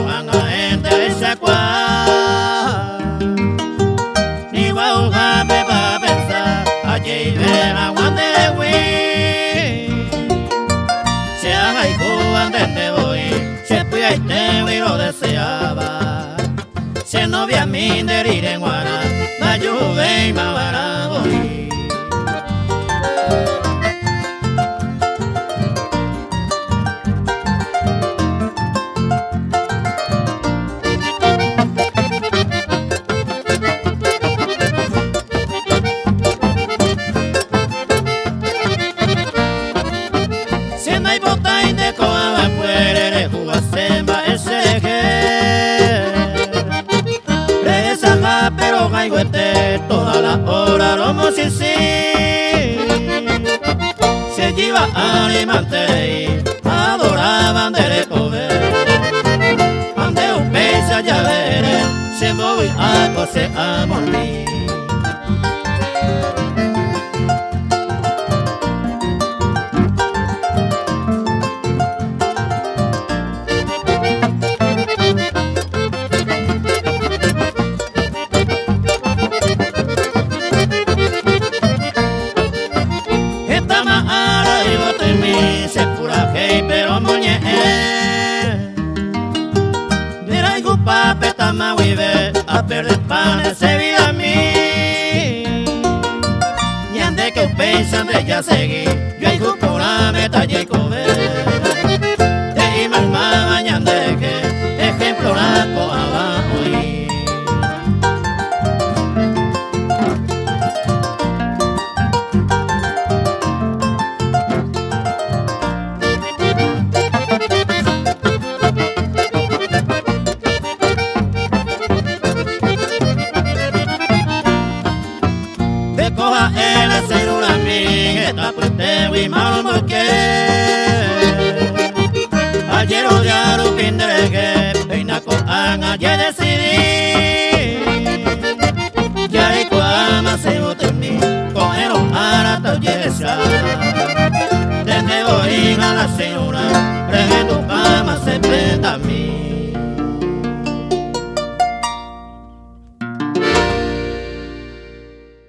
cojan a gente de Chacua. Ni guauja me va a pensar, allí ven a Juan de Hui. Se haga y cuban donde voy, se puya y te y lo deseaba. Se novia mi de Rirenguana, la lluvia y mavara voy. Pero gaigüete toda la hora romo sí se lleva alimante adoraban de recoger ande un pez allá veré se voy a coser a morir. Se pura que pero moñe mira y gupa peta ma vive a perder pan se vida a mí y ande que pensan de ya seguí yo hay gupa una meta y comer te imas ma bañando que ejemplo la coaba hoy. Coja el hacer una amiga, pues te vi mal porque ayer odiaron fin de que peina con ayer decidí ya y cuama se votó en mí con el arata yesa desde voy a la señora, tu cama se